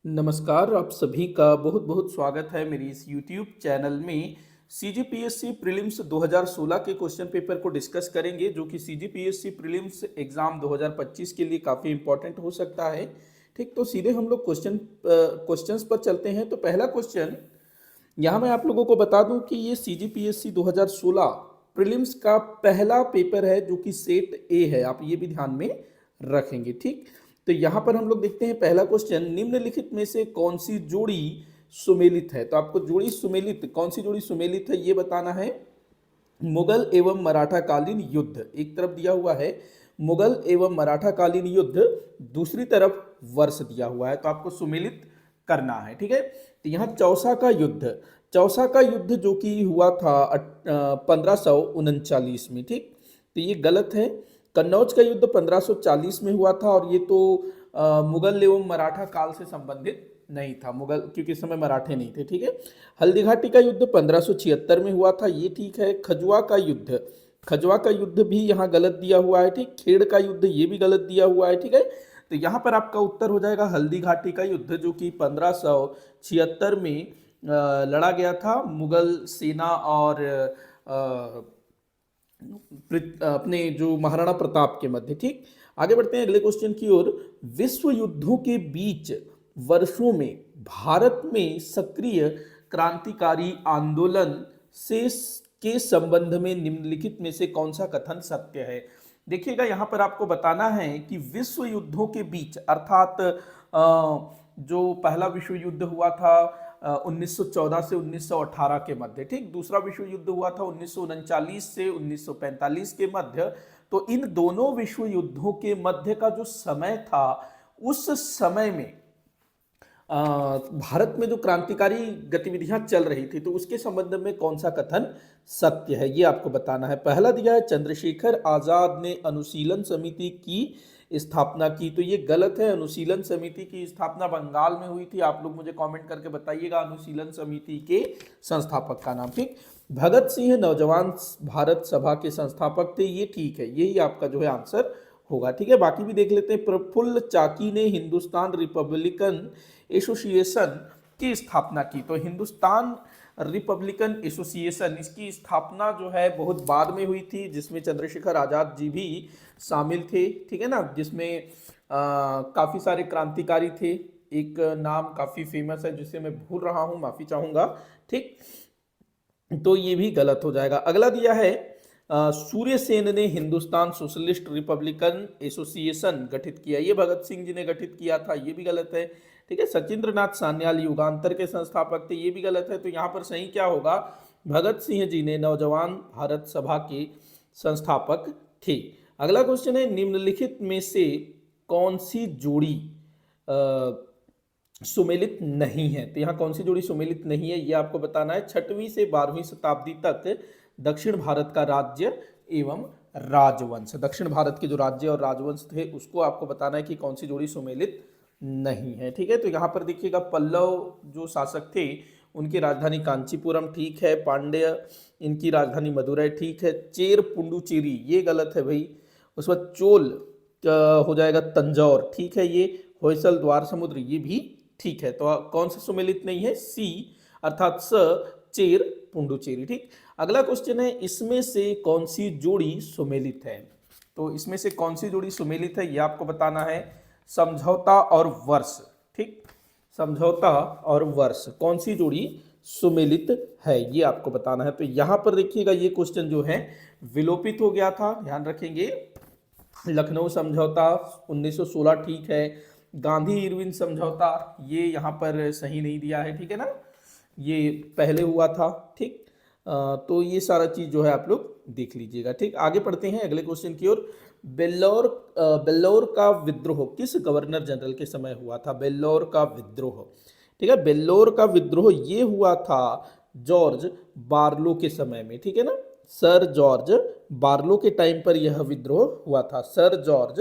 नमस्कार, आप सभी का बहुत बहुत स्वागत है मेरी इस YouTube चैनल में। CGPSC प्रीलिम्स 2016 के क्वेश्चन पेपर को डिस्कस करेंगे, जो कि CGPSC प्रीलिम्स एग्जाम 2025 के लिए काफ़ी इंपॉर्टेंट हो सकता है। ठीक, तो सीधे हम लोग क्वेश्चंस पर चलते हैं। तो पहला क्वेश्चन यहाँ मैं आप लोगों को बता दूं कि ये CGPSC 2016 प्रीलिम्स का पहला पेपर है, जो कि सेट ए है। आप ये भी ध्यान में रखेंगे। ठीक, तो यहाँ पर हम लोग देखते हैं पहला क्वेश्चन, निम्नलिखित में से कौन सी जोड़ी सुमेलित है। तो आपको जोड़ी सुमेलित, कौन सी जोड़ी सुमेलित है ये बताना है। मुगल एवं मराठा कालीन युद्ध एक तरफ दिया हुआ है, मुगल एवं मराठा कालीन युद्ध दूसरी तरफ वर्ष दिया हुआ है, तो आपको सुमेलित करना है। ठीक है, तो यहाँ चौसा का युद्ध, चौसा का युद्ध जो कि हुआ था 1539 में। ठीक, तो ये गलत है। कन्नौज का युद्ध 1540 में हुआ था, और ये तो मुगल एवं मराठा काल से संबंधित नहीं था, मुगल क्योंकि इस समय मराठे नहीं थे। ठीक है, हल्दीघाटी का युद्ध 1576 में हुआ था, ये ठीक है। खजुआ का युद्ध, खजुआ का युद्ध भी यहाँ गलत दिया हुआ है। ठीक, खेड़ का युद्ध ये भी गलत दिया हुआ है। ठीक है, तो यहाँ पर आपका उत्तर हो जाएगा हल्दीघाटी का युद्ध, जो कि 1576 में लड़ा गया था मुगल सेना और अपने जो महाराणा प्रताप के मध्य। ठीक, आगे बढ़ते हैं अगले क्वेश्चन की ओर। विश्व युद्धों के बीच वर्षों में भारत में सक्रिय क्रांतिकारी आंदोलन से के संबंध में निम्नलिखित में से कौन सा कथन सत्य है। देखिएगा, यहाँ पर आपको बताना है कि विश्व युद्धों के बीच अर्थात जो पहला विश्व युद्ध हुआ था 1914 से 1918 के मध्य। ठीक, दूसरा विश्व युद्ध हुआ था 1939 से 1945 के मध्य। तो इन दोनों विश्व युद्धों के मध्य का जो समय था, उस समय में भारत में जो क्रांतिकारी गतिविधियां चल रही थी, तो उसके संबंध में कौन सा कथन सत्य है ये आपको बताना है। पहला दिया है चंद्रशेखर आजाद ने अनुशीलन समिति की स्थापना की, तो ये गलत है। अनुशीलन समिति की स्थापना बंगाल में हुई थी। आप लोग मुझे कमेंट करके बताइएगा अनुशीलन समिति के संस्थापक का नाम। ठीक, भगत सिंह नौजवान भारत सभा के संस्थापक थे, ये ठीक है, यही आपका जो है आंसर होगा। ठीक है, बाकी भी देख लेते हैं। प्रफुल्ल चाकी ने हिंदुस्तान रिपब्लिकन एसोसिएशन की स्थापना की, तो हिंदुस्तान रिपब्लिकन एसोसिएशन, इसकी स्थापना जो है बहुत बाद में हुई थी, जिसमें चंद्रशेखर आजाद जी भी शामिल थे। ठीक है ना, जिसमें काफी सारे क्रांतिकारी थे। एक नाम काफी फेमस है जिसे मैं भूल रहा हूं, माफी चाहूंगा। ठीक, तो ये भी गलत हो जाएगा। अगला दिया है सूर्य सेन ने हिंदुस्तान सोशलिस्ट रिपब्लिकन एसोसिएशन गठित किया, ये भगत सिंह जी ने गठित किया था, ये भी गलत है। ठीक है, सचिंद्र नाथ सान्याल युगांतर के संस्थापक थे, ये भी गलत है। तो यहाँ पर सही क्या होगा, भगत सिंह जी ने नौजवान भारत सभा के संस्थापक थे। अगला क्वेश्चन है, निम्नलिखित में से कौन सी जोड़ी सुमेलित नहीं है। तो यहाँ कौन सी जोड़ी सुमेलित नहीं है ये आपको बताना है। 6वीं से 12वीं शताब्दी तक दक्षिण भारत का राज्य एवं राजवंश, दक्षिण भारत के जो राज्य और राजवंश थे उसको आपको बताना है कि कौन सी जोड़ी सुमेलित नहीं है। ठीक है, तो यहाँ पर देखिएगा, पल्लव जो शासक थे उनकी राजधानी कांचीपुरम, ठीक है। पांड्य, इनकी राजधानी मदुरै, ठीक है। चेर पुंडुचेरी ये गलत है भाई। उस बाद चोल हो जाएगा तंजौर, ठीक है। ये होयसल द्वार समुद्र ये भी ठीक है। तो कौन सा सुमेलित नहीं है, सी अर्थात स चेर पुंडुचेरी। ठीक, अगला क्वेश्चन है, इसमें से कौन सी जोड़ी सुमेलित है। तो इसमें से कौन सी जोड़ी सुमेलित है ये आपको बताना है। समझौता और वर्ष, ठीक, समझौता और वर्ष कौन सी जोड़ी सुमेलित है ये आपको बताना है। तो यहां पर देखिएगा, ये क्वेश्चन जो है विलोपित हो गया था, ध्यान रखेंगे। लखनऊ समझौता 1916 ठीक है। गांधी इरविन समझौता ये यहाँ पर सही नहीं दिया है, ठीक है ना, ये पहले हुआ था। ठीक, तो ये सारा चीज जो है आप लोग देख लीजिएगा। ठीक, आगे पढ़ते हैं अगले क्वेश्चन की ओर। बेल्लौर का विद्रोह किस गवर्नर जनरल के समय हुआ था। बेल्लौर का विद्रोह, ठीक है, बेल्लौर का विद्रोह ये हुआ था जॉर्ज बार्लो के समय में, ठीक है ना। सर जॉर्ज बार्लो के टाइम पर यह विद्रोह हुआ था, सर जॉर्ज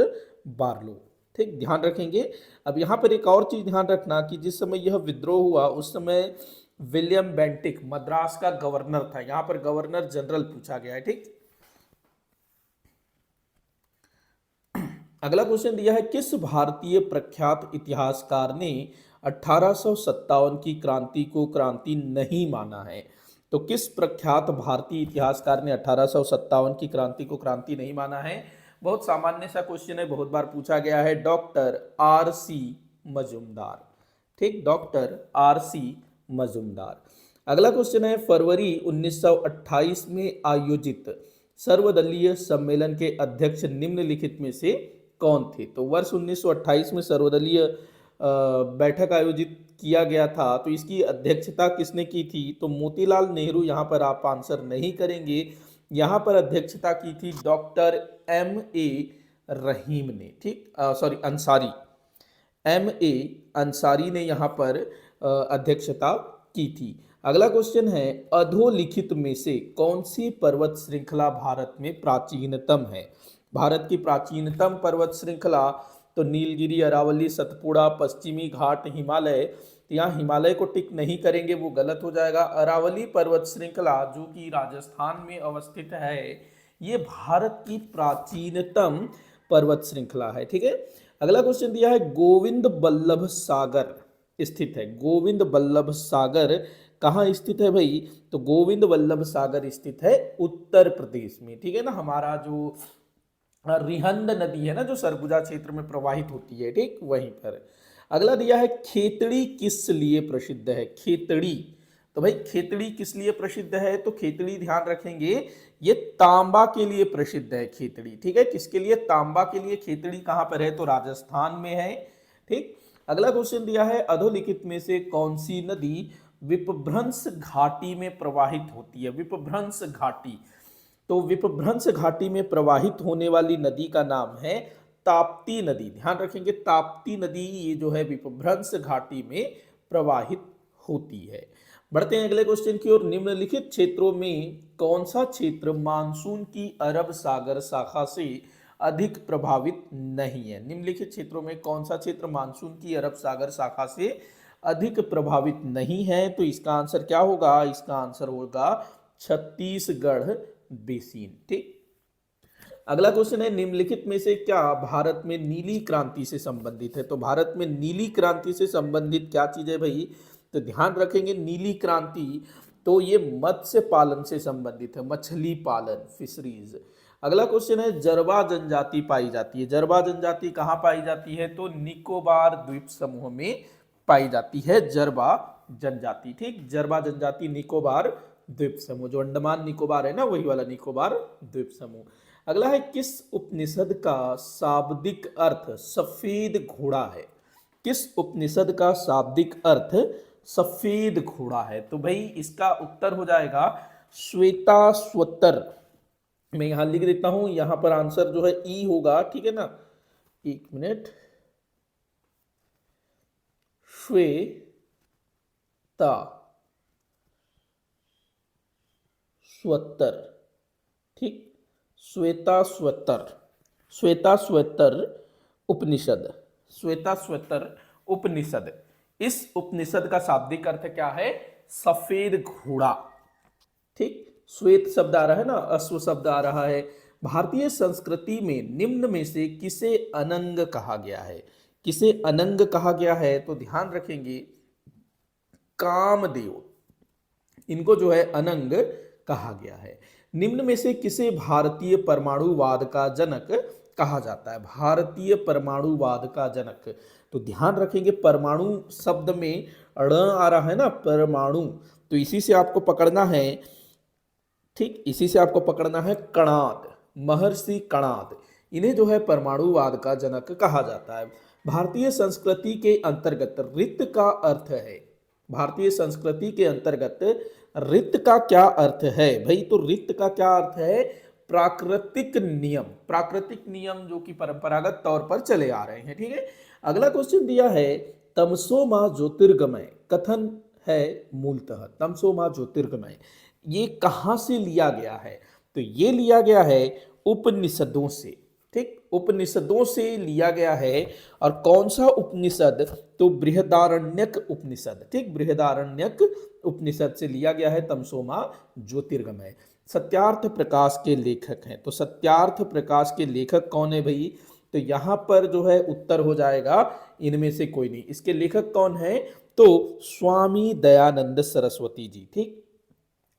बार्लो। ठीक, ध्यान रखेंगे। अब यहाँ पर एक और चीज ध्यान रखना कि जिस समय यह विद्रोह हुआ उस समय विलियम बेंटिक मद्रास का गवर्नर था। यहाँ पर गवर्नर जनरल पूछा गया है। ठीक, अगला क्वेश्चन दिया है, किस भारतीय प्रख्यात इतिहासकार ने 1857 की क्रांति को क्रांति नहीं माना है? तो किस प्रख्यात भारतीय इतिहासकार ने 1857 की क्रांति को क्रांति नहीं माना है? बहुत सामान्य सा क्वेश्चन है, बहुत बार पूछा गया है। Doctor R C Majumdar. ठीक, डॉक्टर आर सी मजूमदार। अगला क्वेश्चन है, फरवरी 1928 में आयोजित सर्वदलीय सम्मेलन के अध्यक्ष निम्नलिखित में से कौन थे? तो वर्ष 1928 में सर्वदलीय बैठक आयोजित किया गया था, तो इसकी अध्यक्षता किसने की थी? तो मोतीलाल नेहरू। यहाँ पर आप आंसर नहीं करेंगे, यहाँ पर अध्यक्षता की थी डॉक्टर एम ए रहीम ने। ठीक, sorry Ansari, M A Ansari ने यहाँ पर अध्यक्षता की थी। अगला क्वेश्चन है, अधोलिखित में से कौन सी पर्वत श्रृंखला भारत में प्राचीनतम है? भारत की प्राचीनतम पर्वत श्रृंखला तो नीलगिरी, अरावली, सतपुड़ा, पश्चिमी घाट, हिमालय। तो यहाँ हिमालय को टिक नहीं करेंगे, वो गलत हो जाएगा। अरावली पर्वत श्रृंखला जो कि राजस्थान में अवस्थित है, ये भारत की प्राचीनतम पर्वत श्रृंखला है। ठीक है, अगला क्वेश्चन दिया है, गोविंद बल्लभ सागर स्थित है। गोविंद बल्लभ सागर कहाँ स्थित है भाई? तो गोविंद बल्लभ सागर स्थित है उत्तर प्रदेश में। ठीक है ना, हमारा जो रिहंद नदी है ना, जो सरगुजा क्षेत्र में प्रवाहित होती है, ठीक वहीं पर। अगला दिया है, खेतड़ी किस लिए प्रसिद्ध है? खेतड़ी, तो भाई खेतड़ी किस लिए प्रसिद्ध है? तो खेतड़ी ध्यान रखेंगे, ये तांबा के लिए प्रसिद्ध है खेतड़ी। ठीक है, किसके लिए? तांबा के लिए। खेतड़ी कहाँ पर है? तो राजस्थान में है। ठीक, अगला क्वेश्चन दिया है, अधोलिखित में से कौन सी नदी विपभ्रंश घाटी में प्रवाहित होती है? विपभ्रंश घाटी, तो विपभ्रंश घाटी में प्रवाहित होने वाली नदी का नाम है ताप्ती नदी। ध्यान रखेंगे, ताप्ती नदी ये जो है विपभ्रंश घाटी में प्रवाहित होती है। बढ़ते हैं अगले क्वेश्चन की ओर। निम्नलिखित क्षेत्रों में कौन सा क्षेत्र मानसून की अरब सागर शाखा से अधिक प्रभावित नहीं है? निम्नलिखित क्षेत्रों में कौन सा क्षेत्र मानसून की अरब सागर शाखा से अधिक प्रभावित नहीं है? तो इसका आंसर क्या होगा? इसका आंसर होगा छत्तीसगढ़ बेसिन। ठीक, अगला क्वेश्चन है, निम्नलिखित में से क्या भारत में नीली क्रांति से संबंधित है? तो भारत में नीली क्रांति से संबंधित क्या चीज है भाई? तो ध्यान रखेंगे, नीली क्रांति तो ये मत्स्य पालन से संबंधित है, मछली पालन, फिशरीज। अगला क्वेश्चन है, जरवा जनजाति पाई जाती है। जरवा जनजाति कहाँ पाई जाती है? तो निकोबार द्वीप समूह में पाई जाती है जरवा जनजाति। ठीक, जरवा जनजाति निकोबार द्वीप समूह, जो अंडमान निकोबार है ना, वही वाला निकोबार द्वीप समूह। अगला है, किस उपनिषद का शाब्दिक अर्थ सफेद घोड़ा है? किस उपनिषद का शाब्दिक अर्थ सफेद घोड़ा है? तो भाई इसका उत्तर हो जाएगा श्वेताश्वतर। मैं यहां लिख देता हूं, यहां पर आंसर जो है ई होगा। ठीक है ना, एक मिनट, श्वेता स्वतर। ठीक, श्वेताश्वतर, श्वेताश्वतर उपनिषद, श्वेताश्वतर उपनिषद। इस उपनिषद का शाब्दिक अर्थ क्या है? सफेद घोड़ा। ठीक, श्वेत शब्द आ रहा है ना, अश्व शब्द आ रहा है। भारतीय संस्कृति में निम्न में से किसे अनंग कहा गया है? किसे अनंग कहा गया है? तो ध्यान रखेंगे, कामदेव, इनको जो है अनंग कहा गया है। निम्न में से किसे भारतीय परमाणुवाद का जनक कहा जाता है? भारतीय परमाणुवाद का जनक, तो ध्यान रखेंगे, परमाणु शब्द में ण आ रहा है ना, परमाणु, तो इसी से आपको पकड़ना है। ठीक, इसी से आपको पकड़ना है कणाद, महर्षि कणाद, इन्हें जो है परमाणुवाद का जनक कहा जाता है। भारतीय संस्कृति के अंतर्गत रित का अर्थ है, भारतीय संस्कृति के अंतर्गत रित का क्या अर्थ है भाई? तो रित का क्या अर्थ है? प्राकृतिक नियम, प्राकृतिक नियम जो कि परंपरागत तौर पर चले आ रहे हैं। ठीक है, अगला क्वेश्चन दिया है, तमसो मा ज्योतिर्गमय कथन है मूलतः, तमसो मा ज्योतिर्गमय ये कहां से लिया गया है? तो ये लिया गया है उपनिषदों से। ठीक, उपनिषदों से लिया गया है। और कौन सा उपनिषद? तो बृहदारण्यक उपनिषद। ठीक, बृहदारण्यक उपनिषद से लिया गया है तमसो मा ज्योतिर्गमय। सत्यार्थ प्रकाश के लेखक हैं, तो सत्यार्थ प्रकाश के लेखक कौन है भाई? तो यहां पर जो है उत्तर हो जाएगा इनमें से कोई नहीं। इसके लेखक कौन है? तो स्वामी दयानंद सरस्वती जी। ठीक,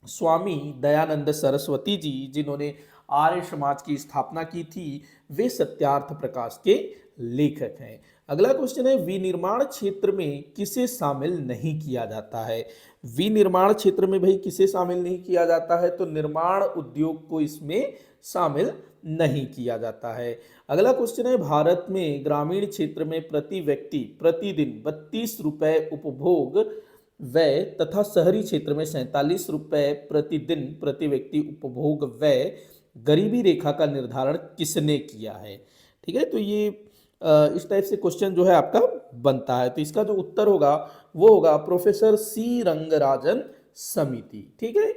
स्वामी दयानंद सरस्वती जी जिन्होंने आर्य समाज की स्थापना की थी, वे सत्यार्थ प्रकाश के लेखक हैं। अगला क्वेश्चन है, विनिर्माण क्षेत्र में किसे शामिल नहीं किया जाता है? विनिर्माण क्षेत्र में भाई किसे शामिल नहीं किया जाता है? तो निर्माण उद्योग को इसमें शामिल नहीं किया जाता है। अगला क्वेश्चन है, भारत में ग्रामीण क्षेत्र में प्रति व्यक्ति प्रतिदिन 32 रुपए उपभोग व्यय तथा शहरी क्षेत्र में 47 रुपए प्रतिदिन प्रति व्यक्ति उपभोग व्यय गरीबी रेखा का निर्धारण किसने किया है? ठीक है, तो ये इस टाइप से क्वेश्चन जो है आपका बनता है। तो इसका जो उत्तर होगा वो होगा प्रोफेसर सी रंगराजन समिति। ठीक है,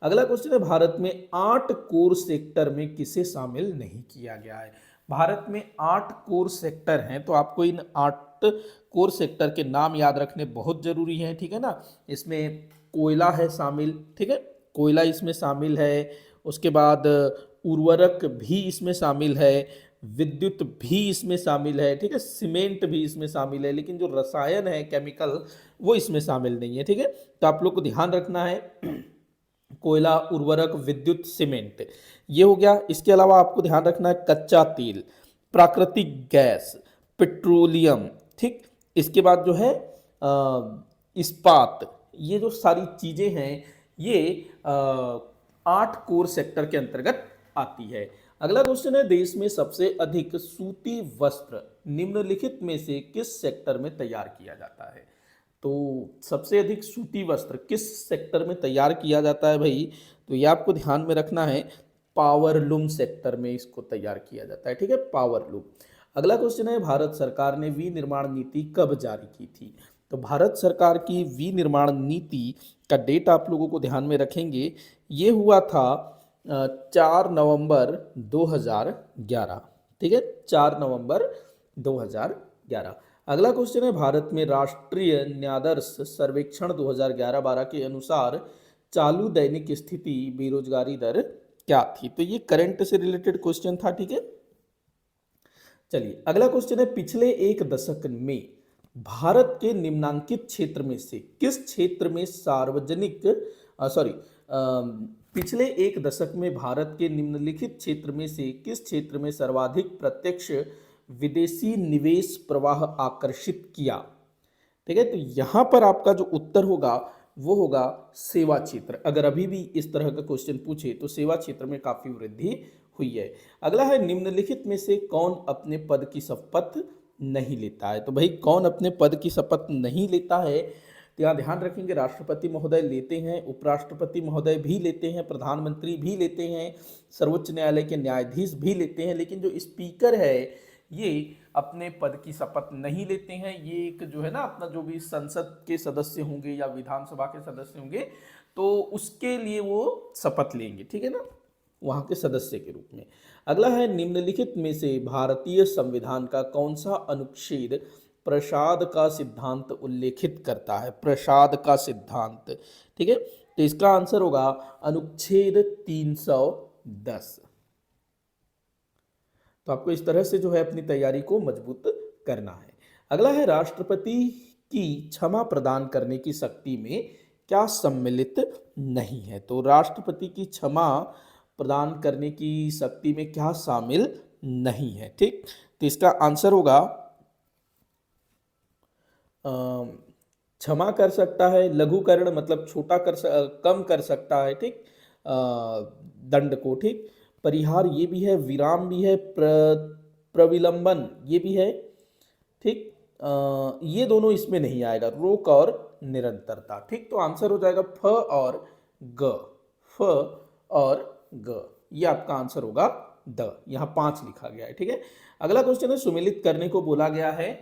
अगला क्वेश्चन है, भारत में 8 कोर सेक्टर में किसे शामिल नहीं किया गया है? भारत में 8 कोर सेक्टर हैं, तो आपको इन 8 कोर सेक्टर के नाम याद रखने बहुत जरूरी हैं। ठीक है ना, इसमें कोयला है शामिल, ठीक है, कोयला इसमें शामिल है। उसके बाद उर्वरक भी इसमें शामिल है, विद्युत भी इसमें शामिल है, ठीक है, सीमेंट भी इसमें शामिल है, लेकिन जो रसायन है केमिकल वो इसमें शामिल नहीं है। ठीक है, तो आप लोग को ध्यान रखना है कोयला, उर्वरक, विद्युत, सीमेंट, ये हो गया। इसके अलावा आपको ध्यान रखना है कच्चा तेल, प्राकृतिक गैस, पेट्रोलियम, ठीक। इसके बाद जो है इस्पात, ये जो सारी चीजें हैं ये 8 कोर सेक्टर के अंतर्गत आती है। अगला क्वेश्चन है, देश में सबसे अधिक सूती वस्त्र निम्नलिखित में से किस सेक्टर में तैयार किया जाता है? तो सबसे अधिक सूती वस्त्र किस सेक्टर में तैयार किया जाता है भाई? तो ये आपको ध्यान में रखना है, पावरलूम सेक्टर में इसको तैयार किया जाता है। ठीक है, पावरलूम। अगला क्वेश्चन है, भारत सरकार ने विनिर्माण नीति कब जारी की थी? तो भारत सरकार की विनिर्माण नीति का डेट आप लोगों को ध्यान में रखेंगे, ये हुआ था 4 नवंबर 2011। ठीक है, 4 नवंबर 2011। अगला क्वेश्चन है, भारत में राष्ट्रीय न्यायाधीश सर्वेक्षण 2011-12 के अनुसार चालू दैनिक स्थिति बेरोजगारी दर क्या थी? तो ये करंट से रिलेटेड क्वेश्चन था। ठीक है, चलिए अगला क्वेश्चन है, पिछले एक दशक में भारत के निम्नांकित क्षेत्र में से किस क्षेत्र में पिछले एक दशक में भारत के निम्नलिखित क्षेत्र में से किस क्षेत्र में सर्वाधिक प्रत्यक्ष विदेशी निवेश प्रवाह आकर्षित किया? ठीक है, तो यहां पर आपका जो उत्तर होगा वो होगा सेवा क्षेत्र। अगर अभी भी इस तरह का क्वेश्चन पूछे तो सेवा क्षेत्र में काफी वृद्धि हुई है। अगला है, निम्नलिखित में से कौन अपने पद की शपथ नहीं लेता है? तो भाई कौन अपने पद की शपथ नहीं लेता है? तो यहाँ ध्यान रखेंगे, राष्ट्रपति महोदय लेते हैं, उपराष्ट्रपति महोदय भी लेते हैं, प्रधानमंत्री भी लेते हैं, सर्वोच्च न्यायालय के न्यायाधीश भी लेते हैं, लेकिन जो स्पीकर है ये अपने पद की शपथ नहीं लेते हैं। ये एक जो है ना अपना जो भी संसद के सदस्य होंगे या विधानसभा के सदस्य होंगे तो उसके लिए वो शपथ लेंगे, ठीक है ना, वहां के सदस्य के रूप में। अगला है, निम्नलिखित में से भारतीय संविधान का कौन सा अनुच्छेद प्रसाद का सिद्धांत उल्लेखित करता है? प्रसाद का सिद्धांत, ठीक है, तो इसका आंसर होगा अनुच्छेद 310। तो आपको इस तरह से जो है अपनी तैयारी को मजबूत करना है। अगला है, राष्ट्रपति की क्षमा प्रदान करने की शक्ति में क्या सम्मिलित नहीं है? तो राष्ट्रपति की क्षमा प्रदान करने की शक्ति में क्या शामिल नहीं है? ठीक, तो इसका आंसर होगा क्षमा कर सकता है, लघुकरण मतलब छोटा कम कर सकता है, ठीक, दंड को, ठीक, परिहार ये भी है, विराम भी है, प्रविलंबन ये भी है, ठीक, ये दोनों इसमें नहीं आएगा, रोक और निरंतरता। ठीक, तो आंसर हो जाएगा फ और ग, फ और ग, ये आपका आंसर होगा द। यहाँ 5 लिखा गया है। ठीक है, अगला क्वेश्चन है, सुमेलित करने को बोला गया है।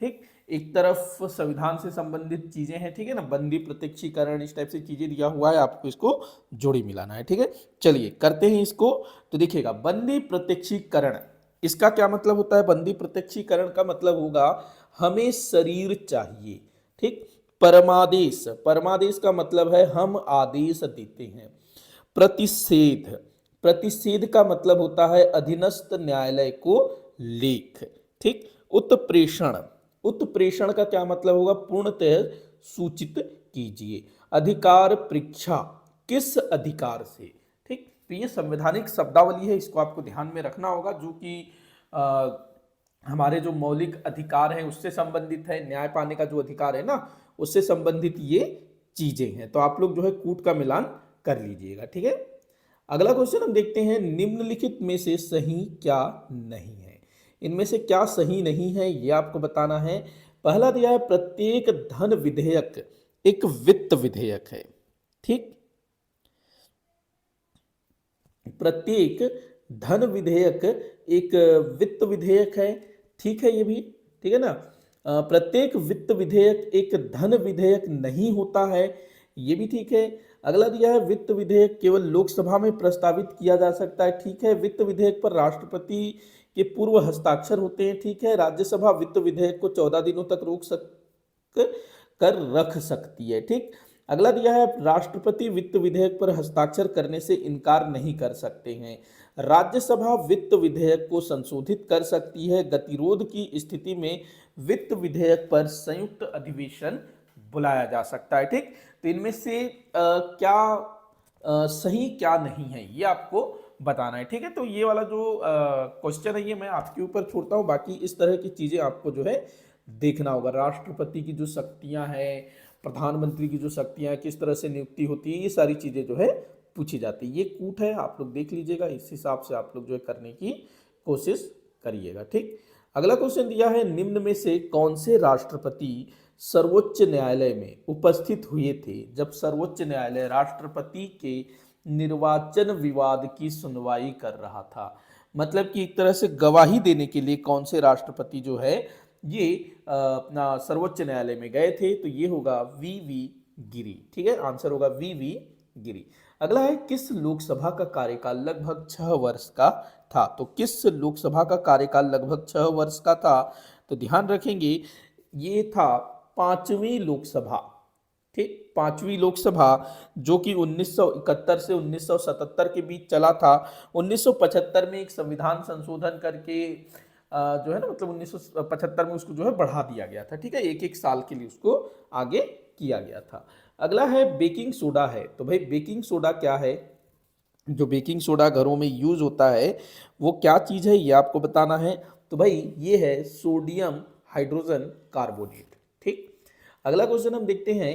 ठीक, एक तरफ संविधान से संबंधित चीजें हैं, ठीक है ना, बंदी प्रत्यक्षीकरण इस टाइप से चीजें दिया हुआ है, आपको इसको जोड़ी मिलाना है। ठीक है, चलिए करते हैं इसको। तो देखिएगा, बंदी प्रत्यक्षीकरण इसका क्या मतलब होता है? बंदी प्रत्यक्षीकरण का मतलब होगा हमें शरीर चाहिए। ठीक, परमादेश, परमादेश का मतलब है हम आदेश देते हैं। प्रतिषेध, प्रतिषेध का मतलब होता है अधीनस्थ न्यायालय को लेख। ठीक, उत्प्रेषण, उत्प्रेषण का क्या मतलब होगा? पूर्णतः सूचित कीजिए। अधिकार परीक्षा, किस अधिकार से? ठीक, तो ये संवैधानिक शब्दावली है, इसको आपको ध्यान में रखना होगा, जो कि हमारे जो मौलिक अधिकार हैं उससे संबंधित है, न्याय पाने का जो अधिकार है ना उससे संबंधित ये चीजें हैं। तो आप लोग जो है कूट का मिलान कर लीजिएगा। ठीक है, अगला क्वेश्चन हम देखते हैं, निम्नलिखित में से सही क्या नहीं है? इनमें से क्या सही नहीं है ये आपको बताना है। पहला दिया है, प्रत्येक धन विधेयक एक वित्त विधेयक है। ठीक, प्रत्येक धन विधेयक एक वित्त विधेयक है। ठीक है, ये भी ठीक है ना। प्रत्येक वित्त विधेयक एक धन विधेयक नहीं होता है, ये भी ठीक है। अगला दिया है, वित्त विधेयक केवल लोकसभा में प्रस्तावित किया जा सकता है। ठीक है, वित्त विधेयक पर राष्ट्रपति के पूर्व हस्ताक्षर होते हैं। ठीक है, राज्यसभा वित्त विधेयक को 14 दिनों तक रोक कर रख सकती है। ठीक, अगला दिया है, राष्ट्रपति वित्त विधेयक पर हस्ताक्षर करने से इनकार नहीं कर सकते हैं। राज्यसभा वित्त विधेयक को संशोधित कर सकती है। गतिरोध की स्थिति में वित्त विधेयक पर संयुक्त अधिवेशन बुलाया जा सकता है। ठीक, तो इनमें से क्या सही क्या नहीं है ये आपको बताना है। ठीक है, तो ये वाला जो क्वेश्चन है ये मैं आपके ऊपर छोड़ता हूँ, बाकी इस तरह की चीजें आपको जो है देखना होगा। राष्ट्रपति की जो शक्तियां हैं, प्रधानमंत्री की जो शक्तियां, किस तरह से नियुक्ति होती है, ये सारी चीजें जो है पूछी जाती है। ये कूट है, आप लोग देख लीजिएगा, इस हिसाब से आप लोग जो है करने की कोशिश करिएगा। ठीक, अगला क्वेश्चन दिया है, निम्न में से कौन से राष्ट्रपति सर्वोच्च न्यायालय में उपस्थित हुए थे जब सर्वोच्च न्यायालय राष्ट्रपति के निर्वाचन विवाद की सुनवाई कर रहा था? मतलब कि एक तरह से गवाही देने के लिए कौन से राष्ट्रपति जो है ये अपना सर्वोच्च न्यायालय में गए थे? तो ये होगा वी गिरी। ठीक है, आंसर होगा वी गिरी। अगला है, किस लोकसभा का कार्यकाल लगभग 6 वर्ष का था? तो किस लोकसभा का कार्यकाल लगभग 6 वर्ष का था? तो ध्यान रखेंगे, ये था 5वीं लोकसभा। ठीक, 5वीं लोकसभा, जो कि 1971 से 1977 के बीच चला था। 1975 में एक संविधान संशोधन करके जो है ना, मतलब 1975 में उसको जो है बढ़ा दिया गया था। ठीक है, एक एक साल के लिए उसको आगे किया गया था। अगला है, बेकिंग सोडा है। तो भाई बेकिंग सोडा क्या है? जो बेकिंग सोडा घरों में यूज होता है वो क्या चीज है ये आपको बताना है। तो भाई ये है सोडियम हाइड्रोजन कार्बोनेट। ठीक, अगला क्वेश्चन हम देखते हैं,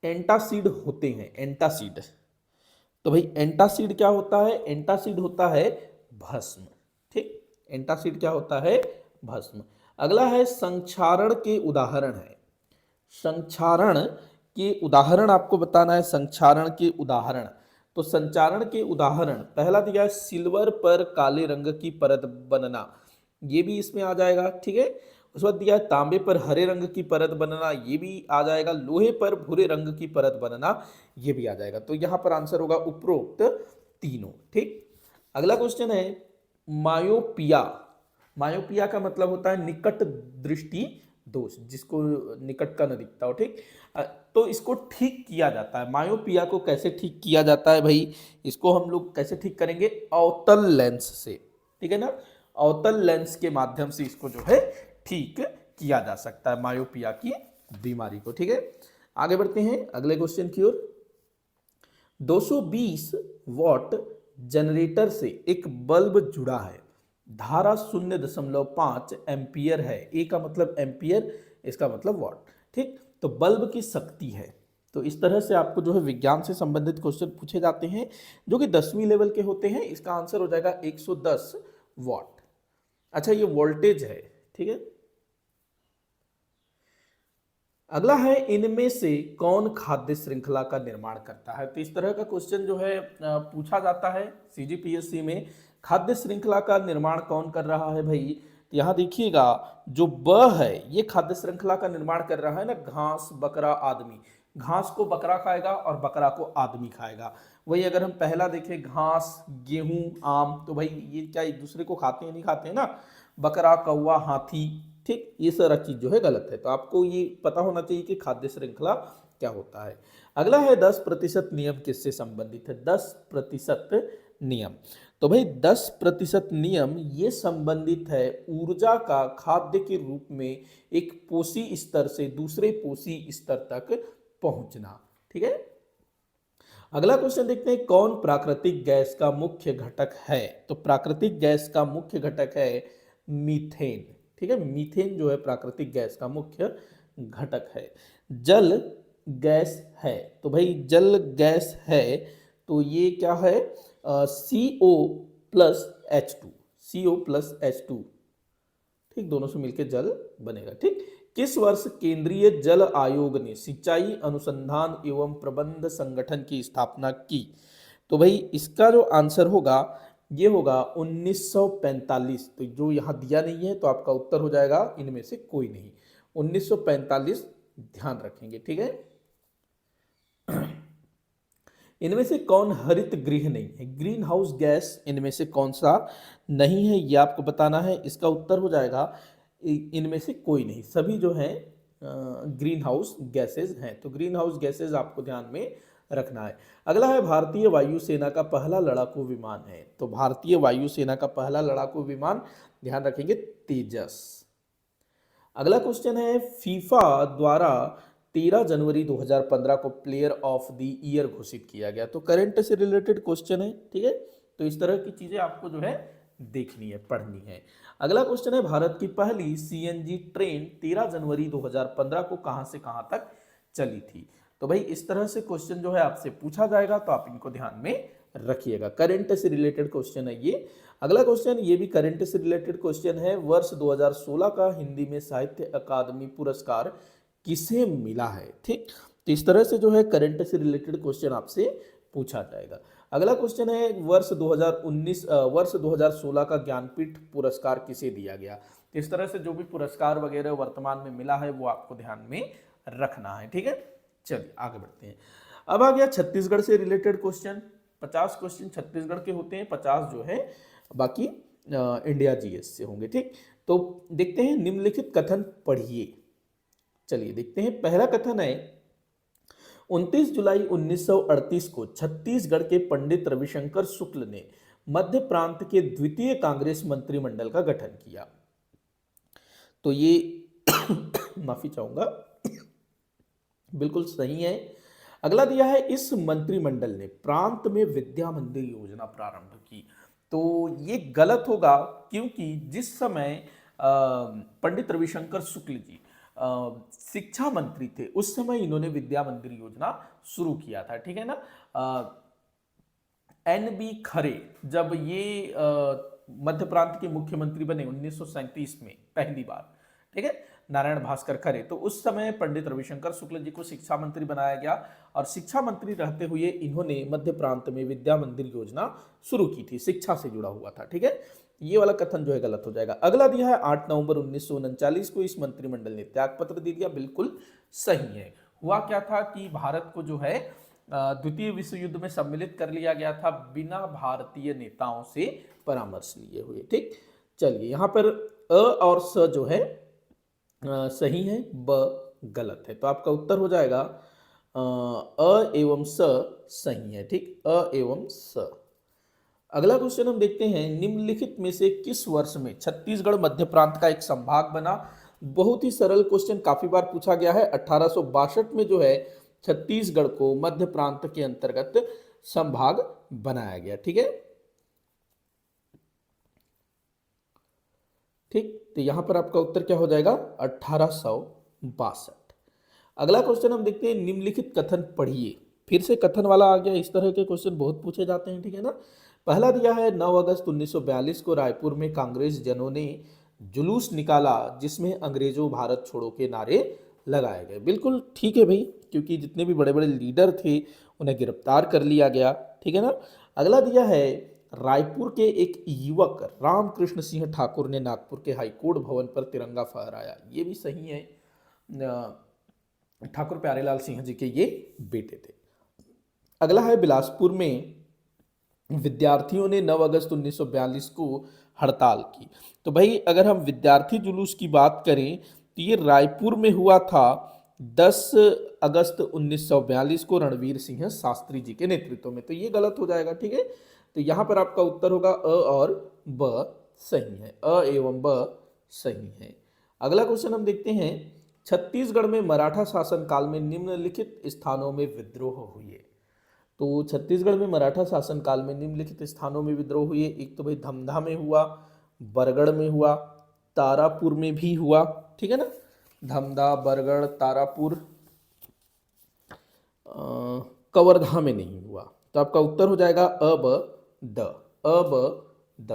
एंटासिड होते हैं, एंटासिड। तो भाई एंटासिड क्या होता है? एंटासिड होता है भस्म। ठीक, एंटासिड क्या होता है? भस्म। अगला है, संक्षारण के उदाहरण है। संक्षारण के उदाहरण आपको बताना है, संक्षारण के उदाहरण। तो संचारण के उदाहरण, पहला दिया है, सिल्वर पर काले रंग की परत बनना, ये भी इसमें आ जाएगा। ठीक है, उस बाद दिया है, तांबे पर हरे रंग की परत बनना, ये भी आ जाएगा। लोहे पर भूरे रंग की परत बनना, ये भी आ जाएगा। तो यहां पर आंसर होगा उपरोक्त तीनों। ठीक, अगला क्वेश्चन है, मायोपिया। मायोपिया का मतलब होता है निकट दृष्टि दोष, जिसको निकट का न दिखता हो। ठीक, तो इसको ठीक किया जाता है। मायोपिया को कैसे ठीक किया जाता है भाई? इसको हम लोग कैसे ठीक करेंगे? अवतल लेंस से। ठीक है ना, अवतल लेंस के माध्यम से इसको जो है ठीक किया जा सकता है, मायोपिया की बीमारी को। ठीक है, आगे बढ़ते हैं अगले क्वेश्चन की ओर। 220 वॉट जनरेटर से एक बल्ब जुड़ा है, धारा 0.5 एम्पियर है। ए का मतलब एम्पियर, इसका मतलब वॉट। ठीक, तो बल्ब की शक्ति है। तो इस तरह से आपको जो है विज्ञान से संबंधित क्वेश्चन पूछे जाते हैं जो कि 10वीं लेवल के होते हैं। इसका आंसर हो जाएगा 110 वॉट। अच्छा, ये वोल्टेज है। ठीक है, अगला है, इनमें से कौन खाद्य श्रृंखला का निर्माण करता है? तो इस तरह का क्वेश्चन जो है पूछा जाता है सीजीपीएससी में। खाद्य श्रृंखला का निर्माण कौन कर रहा है भाई? यहाँ देखिएगा, जो ब है ये खाद्य श्रृंखला का निर्माण कर रहा है ना, घास, बकरा, आदमी। घास को बकरा खाएगा और बकरा को आदमी खाएगा। वही अगर हम पहला देखें, घास, गेहूं, आम, तो भाई ये क्या एक दूसरे को खाते हैं? नहीं खाते हैं ना। बकरा, कौवा, हाथी। ठीक, ये सारा चीज जो है गलत है। तो आपको ये पता होना चाहिए कि खाद्य श्रृंखला क्या होता है। अगला है, 10% नियम किससे संबंधित है? 10% नियम, तो भाई 10% नियम ये संबंधित है ऊर्जा का खाद्य के रूप में एक पोषी स्तर से दूसरे पोषी स्तर तक पहुंचना। ठीक है, अगला क्वेश्चन देखते हैं, कौन प्राकृतिक गैस का मुख्य घटक है? तो प्राकृतिक गैस का मुख्य घटक है मीथेन। ठीक है, मीथेन जो है प्राकृतिक गैस का मुख्य घटक है। जल गैस है, तो भाई जल गैस है तो ये क्या है? CO plus H2, CO plus H2, ठीक, दोनों से मिलकर जल बनेगा। ठीक, किस वर्ष केंद्रीय जल आयोग ने सिंचाई अनुसंधान एवं प्रबंध संगठन की स्थापना की? तो भाई इसका जो आंसर होगा ये होगा 1945। तो जो यहां दिया नहीं है तो आपका उत्तर हो जाएगा इनमें से कोई नहीं, 1945 ध्यान रखेंगे। ठीक है, इनमें से कौन हरित गृह नहीं है? ग्रीन हाउस गैस इनमें से कौन सा नहीं है ये आपको बताना है। इसका उत्तर हो जाएगा इनमें से कोई नहीं, सभी जो है ग्रीन हाउस गैसेज हैं। तो ग्रीन हाउस गैसेज आपको ध्यान में रखना है। अगला है, भारतीय वायुसेना का पहला लड़ाकू विमान है? तो भारतीय वायुसेना का पहला लड़ाकू विमान ध्यान रखेंगे तेजस। अगला क्वेश्चन है, फीफा द्वारा 13 जनवरी 2015 को प्लेयर ऑफ द ईयर घोषित किया गया। तो करंट से रिलेटेड क्वेश्चन है। ठीक है, तो इस तरह की चीजें आपको जो है देखनी है, पढ़नी है। अगला क्वेश्चन है, भारत की पहली CNG ट्रेन 13 जनवरी 2015 को कहां से कहां तक चली थी? तो भाई इस तरह से क्वेश्चन जो है आपसे पूछा जाएगा, तो आप इनको ध्यान में रखिएगा। करंट से रिलेटेड क्वेश्चन है ये। अगला क्वेश्चन ये भी करंट से रिलेटेड क्वेश्चन है, वर्ष 2016 का हिंदी में साहित्य अकादमी पुरस्कार किसे मिला है? ठीक, तो इस तरह से जो है करंट से रिलेटेड क्वेश्चन आपसे पूछा जाएगा। अगला क्वेश्चन है, वर्ष 2016 का ज्ञानपीठ पुरस्कार किसे दिया गया? तो इस तरह से जो भी पुरस्कार वगैरह वर्तमान में मिला है वो आपको ध्यान में रखना है। ठीक है, चलिए आगे बढ़ते हैं। अब आ गया छत्तीसगढ़ से रिलेटेड क्वेश्चन। 50 क्वेश्चन छत्तीसगढ़ के होते हैं, 50 जो है बाकी इंडिया GS से होंगे। ठीक, तो देखते हैं, निम्नलिखित कथन पढ़िए। चलिए देखते हैं, पहला कथन है, 29 जुलाई 1938 को छत्तीसगढ़ के पंडित रविशंकर शुक्ल ने मध्य प्रांत के द्वितीय कांग्रेस मंत्रिमंडल का गठन किया। तो ये माफी चाहूंगा, बिल्कुल सही है। अगला दिया है, इस मंत्रिमंडल ने प्रांत में विद्या मंदिर योजना प्रारंभ की। तो ये गलत होगा, क्योंकि जिस समय पंडित रविशंकर शुक्ल जी शिक्षा मंत्री थे उस समय इन्होंने विद्या मंदिर योजना शुरू किया था। ठीक है ना, NB खरे जब ये मध्य प्रांत के मुख्यमंत्री बने 1937 में पहली बार, ठीक है, नारायण भास्कर खरे, तो उस समय पंडित रविशंकर शुक्ल जी को शिक्षा मंत्री बनाया गया और शिक्षा मंत्री रहते हुए इन्होंने मध्य प्रांत में विद्या मंदिर योजना शुरू की थी, शिक्षा से जुड़ा हुआ था। ठीक है, ये वाला कथन जो है गलत हो जाएगा। अगला दिया है, 8 नवंबर 1939 को इस मंत्रिमंडल ने त्यागपत्र दे दिया। बिल्कुल सही है। हुआ क्या था कि भारत को जो है द्वितीय विश्व युद्ध में सम्मिलित कर लिया गया था बिना भारतीय नेताओं से परामर्श लिए हुए। ठीक, चलिए यहाँ पर अ और स जो है सही है, ब गलत है। तो आपका उत्तर हो जाएगा अ एवं स सही है। ठीक, अ एवं स। अगला क्वेश्चन हम देखते हैं, निम्नलिखित में से किस वर्ष में छत्तीसगढ़ मध्य प्रांत का एक संभाग बना? बहुत ही सरल क्वेश्चन, काफी बार पूछा गया है। 1862 में जो है छत्तीसगढ़ को मध्य प्रांत के अंतर्गत संभाग बनाया गया। ठीक है, ठीक, तो यहां पर आपका उत्तर क्या हो जाएगा? 1862। अगला क्वेश्चन हम देखते हैं, निम्नलिखित कथन पढ़िए। फिर से कथन वाला आ गया, इस तरह के क्वेश्चन बहुत पूछे जाते हैं। ठीक है ना, पहला दिया है, 9 अगस्त 1942 को रायपुर में कांग्रेस जनों ने जुलूस निकाला जिसमें अंग्रेजों भारत छोड़ो के नारे लगाए गए। बिल्कुल ठीक है भाई, क्योंकि जितने भी बड़े बड़े लीडर थे उन्हें गिरफ्तार कर लिया गया। ठीक है ना। अगला दिया है, रायपुर के एक युवक रामकृष्ण सिंह ठाकुर ने नागपुर के हाईकोर्ट भवन पर तिरंगा फहराया। ये भी सही है, ठाकुर प्यारेलाल सिंह जी के ये बेटे थे। अगला है, बिलासपुर में विद्यार्थियों ने 9 अगस्त 1942 को हड़ताल की। तो भाई अगर हम विद्यार्थी जुलूस की बात करें तो ये रायपुर में हुआ था 10 अगस्त 1942 को रणवीर सिंह शास्त्री जी के नेतृत्व में। तो ये गलत हो जाएगा। ठीक है, तो यहाँ पर आपका उत्तर होगा अ और ब सही है, अ एवं ब सही है। अगला क्वेश्चन हम देखते हैं, छत्तीसगढ़ में मराठा शासन काल में निम्नलिखित स्थानों में विद्रोह हुए। तो छत्तीसगढ़ में मराठा शासन काल में निम्नलिखित स्थानों में विद्रोह हुए। एक तो भाई धमधा में हुआ, बरगढ़ में हुआ, तारापुर में भी हुआ, ठीक है ना, धमधा, बरगढ़, तारापुर, कवर्धा में नहीं हुआ। तो आपका उत्तर हो जाएगा अब द, अब द,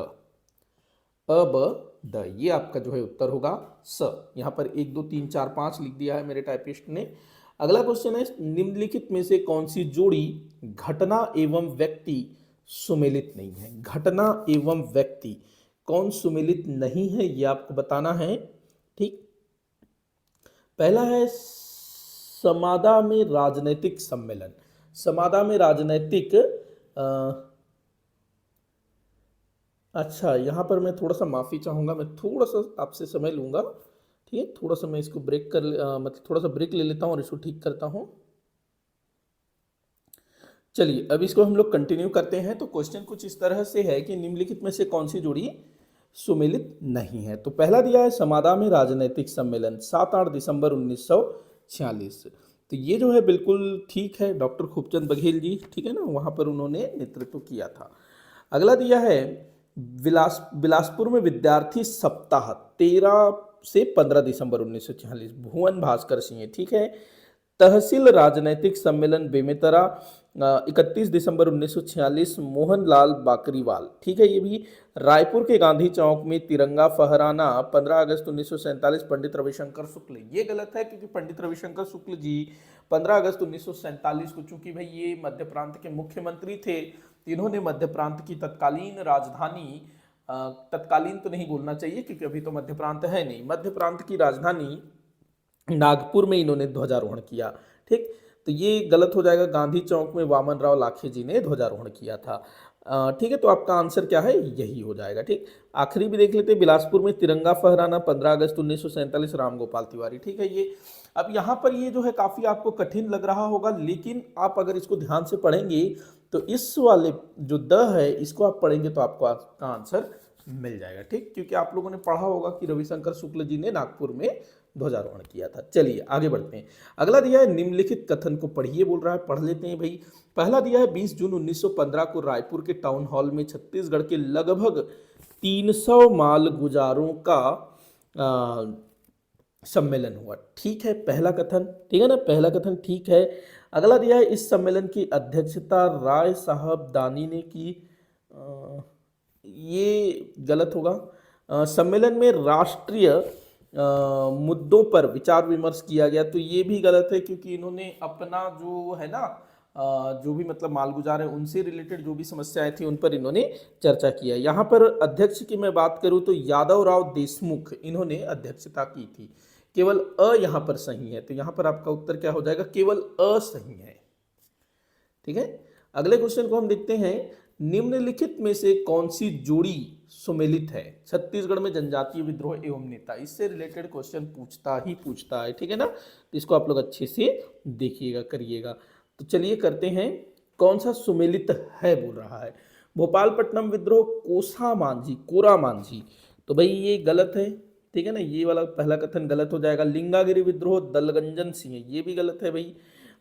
अब द, ये आपका जो है उत्तर होगा स। यहाँ पर 1 2 3 4 5 लिख दिया है मेरे टाइपिस्ट ने। अगला क्वेश्चन है, निम्नलिखित में से कौन सी जोड़ी घटना एवं व्यक्ति सुमेलित नहीं है। घटना एवं व्यक्ति कौन सुमेलित नहीं है ये आपको बताना है, ठीक। पहला है समादा में राजनीतिक सम्मेलन। समादा में राजनीतिक अच्छा, यहाँ पर मैं थोड़ा सा माफ़ी चाहूँगा, मैं थोड़ा सा आपसे समय लूँगा, ठीक है। थोड़ा सा मैं इसको ब्रेक कर मतलब थोड़ा सा ब्रेक ले लेता हूँ और इसको ठीक करता हूँ। चलिए अब इसको हम लोग कंटिन्यू करते हैं। तो क्वेश्चन कुछ इस तरह से है कि निम्नलिखित में से कौन सी जोड़ी सुमेलित नहीं है। तो पहला दिया है समादा में राजनीतिक सम्मेलन 7-8 दिसंबर 1946। तो ये जो है बिल्कुल ठीक है, डॉक्टर खूबचंद बघेल जी, ठीक है ना, वहाँ पर उन्होंने नेतृत्व किया था। अगला दिया है बिलासपुर में विद्यार्थी सप्ताह 13 से 15 दिसंबर 1946, भुवन भास्कर सिंह, ठीक है। तहसील राजनैतिक सम्मेलन बेमेतरा 31 दिसंबर 1946, मोहनलाल बाकरीवाल, ठीक है। ये भी रायपुर के गांधी चौक में तिरंगा फहराना 15 अगस्त 1947, पंडित रविशंकर शुक्ल। ये गलत है क्योंकि पंडित रविशंकर शुक्ल जी 15 अगस्त 1947 को, चूंकि भाई ये मध्य प्रांत के मुख्यमंत्री थे, इन्होंने मध्य प्रांत की तत्कालीन राजधानी, तत्कालीन तो नहीं बोलना चाहिए क्योंकि अभी तो मध्य प्रांत है नहीं, मध्य प्रांत की राजधानी नागपुर में इन्होंने ध्वजारोहण किया, ठीक। तो ये गलत हो जाएगा, गांधी चौक में वामन राव लाखे जी ने ध्वजारोहण किया था, ठीक है। तो आपका आंसर क्या है, यही हो जाएगा, ठीक। आखिरी भी देख लेते हैं, बिलासपुर में तिरंगा फहराना 15 अगस्त 1947, रामगोपाल तिवारी, ठीक है। ये अब यहाँ पर ये जो है काफ़ी आपको कठिन लग रहा होगा, लेकिन आप अगर इसको ध्यान से पढ़ेंगे तो इस वाले जो द है इसको आप पढ़ेंगे तो आपको आपका आंसर मिल जाएगा, ठीक। क्योंकि आप लोगों ने पढ़ा होगा कि रविशंकर शुक्ल जी ने नागपुर में ध्वजारोहण किया था। चलिए आगे बढ़ते हैं। अगला दिया है, निम्नलिखित कथन को पढ़िए बोल रहा है, पढ़ लेते हैं भाई। पहला दिया है, 20 जून 1915 को रायपुर के टाउन हॉल में छत्तीसगढ़ के लगभग 300 माल गुजारों का सम्मेलन हुआ, ठीक है। पहला कथन, ठीक है ना, पहला कथन ठीक है। अगला दिया है, इस सम्मेलन की अध्यक्षता राय साहब दानी ने की, ये गलत होगा। सम्मेलन में राष्ट्रीय मुद्दों पर विचार विमर्श किया गया, तो ये भी गलत है क्योंकि इन्होंने अपना जो है ना जो भी मतलब मालगुजार है उनसे रिलेटेड जो भी समस्याएं थी उन पर इन्होंने चर्चा किया। यहाँ पर अध्यक्ष की मैं बात करूँ तो यादव राव देशमुख इन्होंने अध्यक्षता की थी, केवल अ यहाँ पर सही है। तो यहाँ पर आपका उत्तर क्या हो जाएगा, केवल अ सही है, ठीक है। अगले क्वेश्चन को हम देखते हैं, निम्नलिखित में से कौन सी जोड़ी सुमेलित है। छत्तीसगढ़ में जनजातीय विद्रोह एवं नेता, इससे रिलेटेड क्वेश्चन पूछता है, ठीक है ना। तो इसको आप लोग अच्छे से देखिएगा, करिएगा। तो चलिए करते हैं, कौन सा सुमेलित है बोल रहा है। भोपालपट्टनम विद्रोह कोरा मांझी, तो भाई ये गलत है, ठीक है ना, ये वाला पहला कथन गलत हो जाएगा। लिंगागिरी विद्रोह दलगंजन सिंह, ये भी गलत है भाई।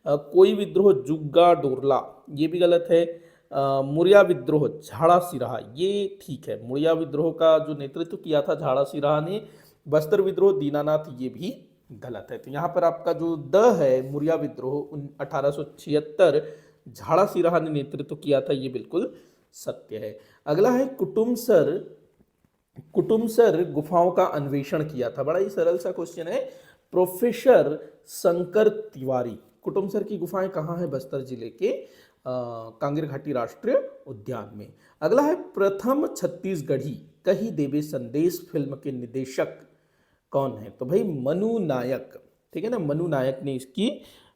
कोई विद्रोह जुग्गा डोरला, ये भी गलत है। मुरिया विद्रोह झाड़ा सिराहा, ये ठीक है, मुरिया विद्रोह का जो नेतृत्व किया था झाड़ा सिराहा ने। बस्तर विद्रोह दीनानाथ, ये भी गलत है। तो यहाँ पर आपका जो द है, मुरिया विद्रोह 1876 झाड़ा सिराहा ने नेतृत्व किया था, ये बिल्कुल सत्य है। अगला है, कुटुमसर गुफाओं का अन्वेषण किया था, बड़ा ही सरल सा क्वेश्चन है। प्रोफेसर शंकर तिवारी। कुटुमसर की गुफाएं कहाँ है, बस्तर जिले के कांगेर घाटी राष्ट्रीय उद्यान में। अगला है, प्रथम छत्तीसगढ़ी कही देवे संदेश फिल्म के निर्देशक कौन है। तो भाई मनु नायक, ठीक है ना, मनु नायक ने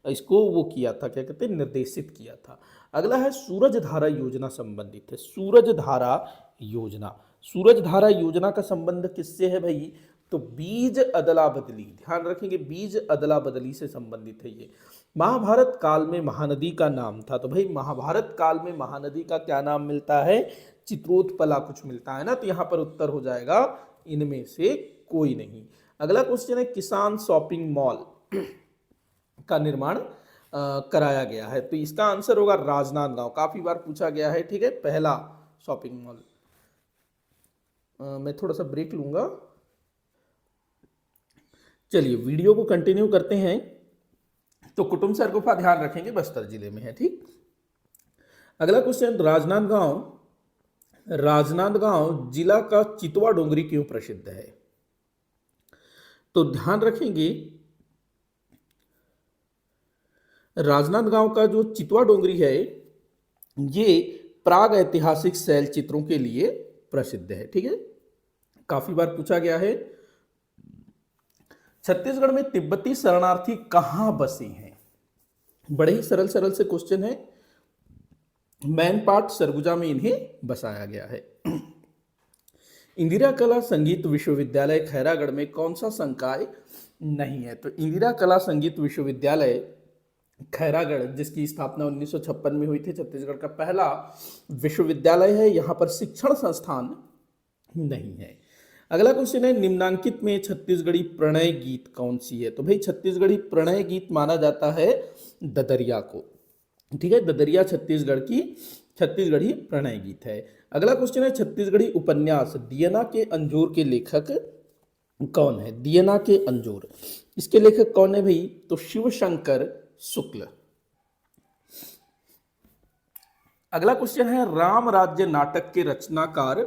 इसको वो किया था, क्या कहते हैं, निर्देशित किया था। अगला है, सूरज धारा योजना संबंधित है। सूरज धारा योजना का संबंध किससे है भाई, तो बीज अदला बदली, ध्यान रखेंगे, बीज अदला बदली से संबंधित है ये। महाभारत काल में महानदी का नाम था, तो भाई महाभारत काल में महानदी का क्या नाम मिलता है? चित्रोत्पला कुछ मिलता है ना, तो यहाँ पर उत्तर हो जाएगा इनमें से कोई नहीं। अगला क्वेश्चन है, किसान शॉपिंग मॉल का निर्माण कराया गया है, तो इसका आंसर होगा राजनांदगांव। काफी बार पूछा गया है, ठीक है, पहला शॉपिंग मॉल। मैं थोड़ा सा ब्रेक लूंगा। चलिए वीडियो को कंटिन्यू करते हैं। तो कुटुंब सर गुफा ध्यान रखेंगे बस्तर जिले में है, ठीक। अगला क्वेश्चन, राजनांदगांव जिला का चितवा डोंगरी क्यों प्रसिद्ध है? तो ध्यान रखेंगे, राजनांदगांव का जो चितवा डोंगरी है ये प्राग ऐतिहासिक शैल चित्रों के लिए प्रसिद्ध है, ठीक है, काफी बार पूछा गया है। छत्तीसगढ़ में तिब्बती शरणार्थी कहां बसे हैं? बड़े ही सरल सरल से क्वेश्चन है। मैनपाट सरगुजा में इन्हें बसाया गया है। इंदिरा कला संगीत विश्वविद्यालय खैरागढ़ में कौन सा संकाय नहीं है? तो इंदिरा कला संगीत विश्वविद्यालय खैरागढ़, जिसकी स्थापना 1956 में हुई थी, छत्तीसगढ़ का पहला विश्वविद्यालय है, यहां पर शिक्षण संस्थान नहीं है। अगला क्वेश्चन है, निम्नांकित में छत्तीसगढ़ी प्रणय गीत कौन सी है? तो भाई छत्तीसगढ़ी प्रणय गीत माना जाता है ददरिया को, ठीक है, ददरिया छत्तीसगढ़ी प्रणय गीत है। अगला क्वेश्चन है, छत्तीसगढ़ी उपन्यास दियना के अंजोर के लेखक कौन है? दियना के अंजोर, इसके लेखक कौन है भाई? तो शिवशंकर शुक्ल। अगला क्वेश्चन है, राम राज्य नाटक के रचनाकार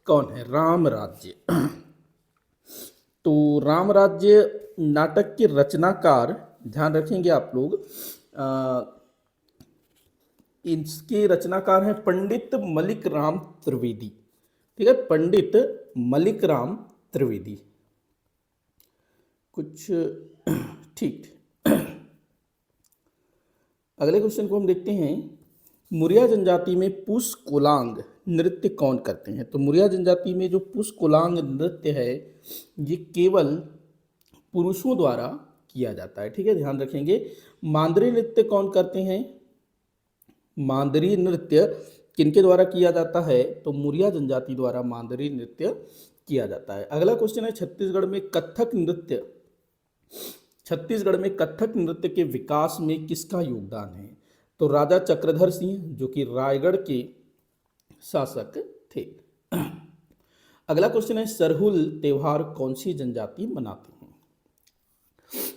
कौन है? राम राज्य। तो राम राज्य नाटक के रचनाकार, ध्यान रखेंगे आप लोग, इसके रचनाकार हैं पंडित मलिक राम त्रिवेदी, ठीक है, पंडित मलिक राम त्रिवेदी, कुछ ठीक। अगले क्वेश्चन को हम देखते हैं, मुरिया जनजाति में पुष कोलांग नृत्य कौन करते हैं? तो मुरिया जनजाति में जो पुष कोलांग नृत्य है ये केवल पुरुषों द्वारा किया जाता है, ठीक है, ध्यान रखेंगे। मांदरी नृत्य कौन करते हैं? मांदरी नृत्य किनके द्वारा किया जाता है? तो मुरिया जनजाति द्वारा मांदरी नृत्य किया जाता है। अगला क्वेश्चन है, छत्तीसगढ़ में कथक नृत्य के विकास में किसका योगदान है? तो राजा चक्रधर सिंह, जो कि रायगढ़ के शासक थे। अगला क्वेश्चन है, सरहुल त्योहार कौन सी जनजाति मनाती है?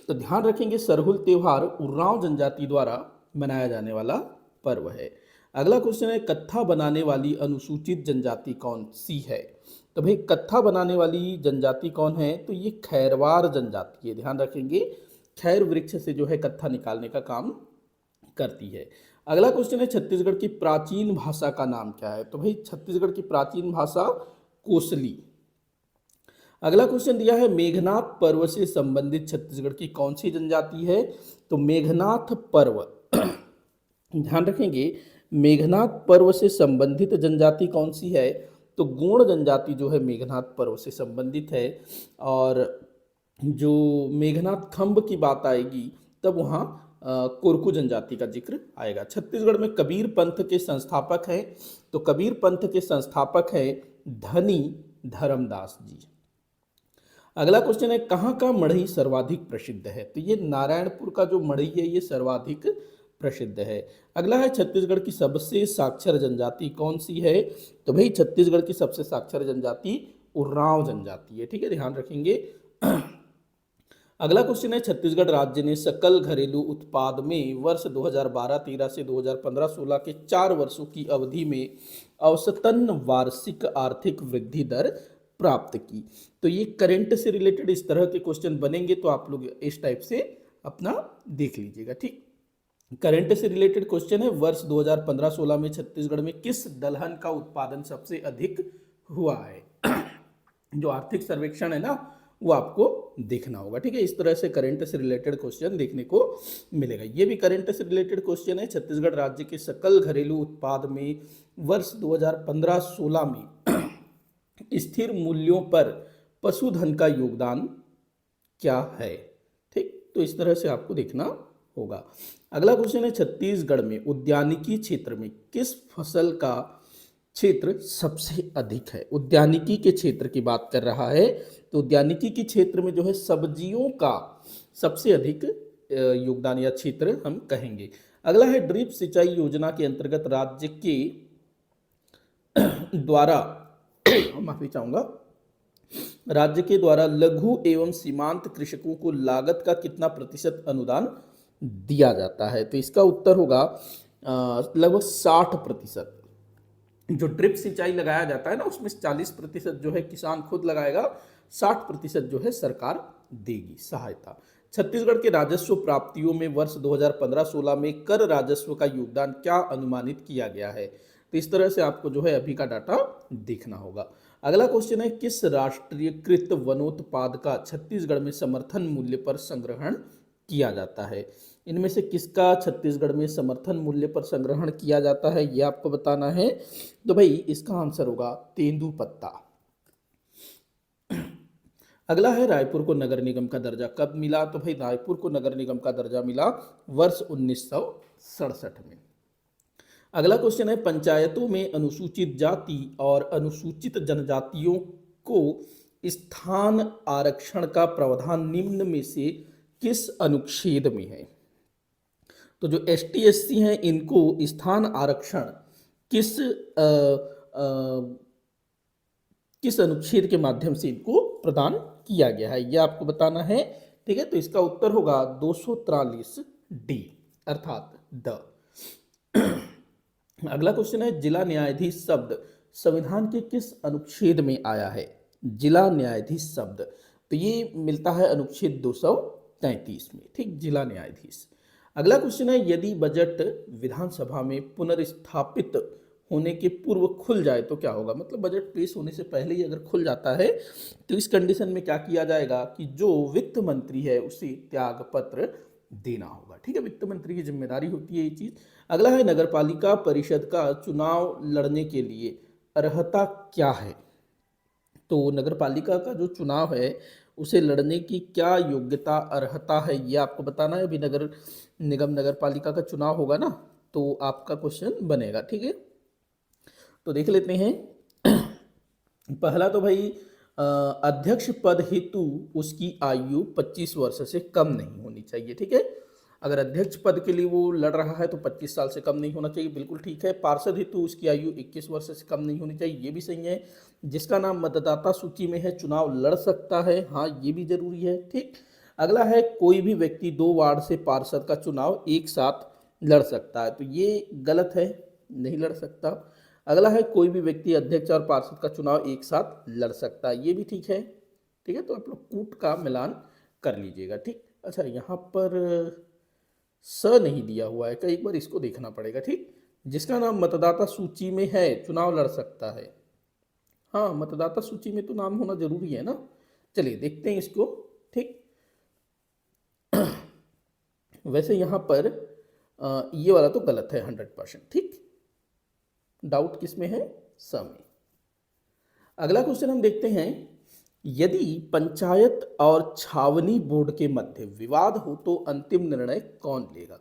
तो ध्यान रखेंगे, सरहुल त्योहार उरांव जनजाति द्वारा मनाया जाने वाला पर्व है। अगला क्वेश्चन है, कत्था बनाने वाली अनुसूचित जनजाति कौन सी है? तो भाई कत्था बनाने वाली जनजाति कौन है? तो ये खैरवार जनजाति है, ध्यान रखेंगे, खैर वृक्ष से जो है कत्था निकालने का काम करती है। अगला क्वेश्चन है, छत्तीसगढ़ की प्राचीन भाषा का नाम क्या है? तो भाई छत्तीसगढ़ की प्राचीन भाषा कोसली। अगला क्वेश्चन दिया है, मेघनाथ पर्व से संबंधित छत्तीसगढ़ की कौन सी जनजाति है? तो मेघनाथ पर्व, ध्यान रखेंगे, मेघनाथ पर्व से संबंधित जनजाति कौन सी है? तो गोंड जनजाति जो है मेघनाथ पर्व से संबंधित है। और जो मेघनाथ खंब की बात आएगी तब वहाँ कोरकू जनजाति का जिक्र आएगा। छत्तीसगढ़ में कबीर पंथ के संस्थापक हैं, तो कबीर पंथ के संस्थापक हैं धनी धर्मदास जी। अगला क्वेश्चन है, कहाँ का मढ़ई सर्वाधिक प्रसिद्ध है? तो ये नारायणपुर का जो मढ़ई है ये सर्वाधिक प्रसिद्ध है। अगला है, छत्तीसगढ़ की सबसे साक्षर जनजाति कौन सी है? तो भाई छत्तीसगढ़ की सबसे साक्षर जनजाति उरांव जनजाति है, ठीक है, ध्यान रखेंगे। अगला क्वेश्चन है, छत्तीसगढ़ राज्य ने सकल घरेलू उत्पाद में वर्ष 2012-13 से 2015-16 के 4 वर्षों की अवधि में औसतन वार्षिक आर्थिक वृद्धि दर प्राप्त की। तो ये करंट से रिलेटेड इस तरह के क्वेश्चन बनेंगे, तो आप लोग इस टाइप से अपना देख लीजिएगा, ठीक। करंट से रिलेटेड क्वेश्चन है, वर्ष 2015-16 में छत्तीसगढ़ में किस दलहन का उत्पादन सबसे अधिक हुआ है? जो आर्थिक सर्वेक्षण है ना वो आपको देखना होगा, ठीक है। इस तरह से करंट से रिलेटेड क्वेश्चन देखने को मिलेगा। ये भी करंट से रिलेटेड क्वेश्चन है, छत्तीसगढ़ राज्य के सकल घरेलू उत्पाद में वर्ष 2015-16 में स्थिर मूल्यों पर पशुधन का योगदान क्या है। ठीक, तो इस तरह से आपको देखना होगा। अगला क्वेश्चन है, छत्तीसगढ़ में उद्यानिकी क्षेत्र में किस फसल का क्षेत्र सबसे अधिक है। उद्यानिकी के क्षेत्र की बात कर रहा है, तो उद्यानिकी के क्षेत्र में जो है सब्जियों का सबसे अधिक योगदान या क्षेत्र हम कहेंगे। अगला है, ड्रिप सिंचाई योजना के अंतर्गत राज्य के द्वारा माफी चाहूंगा, राज्य के द्वारा लघु एवं सीमांत कृषकों को लागत का कितना प्रतिशत अनुदान दिया जाता है। तो इसका उत्तर होगा लगभग 60%। जो ड्रिप सिंचाई लगाया जाता है ना, उसमें 40% जो है किसान खुद लगाएगा, 60% जो है सरकार देगी सहायता। छत्तीसगढ़ के राजस्व प्राप्तियों में वर्ष 2015-16 में कर राजस्व का योगदान क्या अनुमानित किया गया है। तो इस तरह से आपको जो है अभी का डाटा देखना होगा। अगला क्वेश्चन है, किस राष्ट्रीयकृत वनोत्पाद का छत्तीसगढ़ में समर्थन मूल्य पर संग्रहण किया जाता है। इनमें से किसका छत्तीसगढ़ में समर्थन मूल्य पर संग्रहण किया जाता है, यह आपको बताना है। तो भाई इसका आंसर होगा तेंदुपत्ता। अगला है, रायपुर को नगर निगम का दर्जा कब मिला। तो भाई रायपुर को नगर निगम का दर्जा मिला वर्ष 1967 में। अगला क्वेश्चन है, पंचायतों में अनुसूचित जाति और अनुसूचित जनजातियों को स्थान आरक्षण का प्रावधान निम्न में से किस अनुच्छेद में है। तो जो ST SC हैं, इनको स्थान आरक्षण किस अनुच्छेद के माध्यम से इनको प्रदान किया गया है, यह आपको बताना है। ठीक है, तो इसका उत्तर होगा 243D अर्थात द। अगला क्वेश्चन है, जिला न्यायाधीश शब्द संविधान के किस अनुच्छेद में आया है। जिला न्यायाधीश शब्द, तो ये मिलता है अनुच्छेद 233 में। ठीक, जिला न्यायाधीश। अगला क्वेश्चन है, यदि बजट विधानसभा में पुनर्स्थापित होने के पूर्व खुल जाए तो क्या होगा। मतलब बजट पेश होने से पहले ही अगर खुल जाता है तो इस कंडीशन में क्या किया जाएगा कि जो वित्त मंत्री है उसे त्याग पत्र देना होगा। ठीक है, वित्त मंत्री की जिम्मेदारी होती है ये चीज। अगला है, नगरपालिका परिषद का चुनाव लड़ने के लिए अर्हता क्या है। तो नगरपालिका का जो चुनाव है उसे लड़ने की क्या योग्यता अर्हता है, ये आपको बताना है। अभी नगर निगम नगरपालिका का चुनाव होगा ना, तो आपका क्वेश्चन बनेगा। ठीक है, तो देख लेते हैं। पहला तो भाई अध्यक्ष पद हेतु उसकी आयु 25 वर्ष से कम नहीं होनी चाहिए। ठीक है, अगर अध्यक्ष पद के लिए वो लड़ रहा है तो 25 साल से कम नहीं होना चाहिए, बिल्कुल ठीक है। पार्षद हेतु उसकी आयु 21 वर्ष से कम नहीं होनी चाहिए, ये भी सही है। जिसका नाम मतदाता सूची में है चुनाव लड़ सकता है, हाँ ये भी जरूरी है। ठीक, अगला है, कोई भी व्यक्ति 2 वार्ड से पार्षद का चुनाव एक साथ लड़ सकता है, तो ये गलत है, नहीं लड़ सकता। अगला है, कोई भी व्यक्ति अध्यक्ष और पार्षद का चुनाव एक साथ लड़ सकता है, ये भी ठीक है। ठीक है, तो आप लोग कूट का मिलान कर लीजिएगा। ठीक, अच्छा यहाँ पर स नहीं दिया हुआ है, कई बार इसको देखना पड़ेगा। ठीक, जिसका नाम मतदाता सूची में है चुनाव लड़ सकता है, हाँ मतदाता सूची में तो नाम होना जरूरी है ना। चलिए देखते हैं इसको। ठीक, वैसे यहाँ पर ये वाला तो गलत है 100%। ठीक, डाउट किस में है, स में। अगला क्वेश्चन हम देखते हैं, यदि पंचायत और छावनी बोर्ड के मध्य विवाद हो तो अंतिम निर्णय कौन लेगा।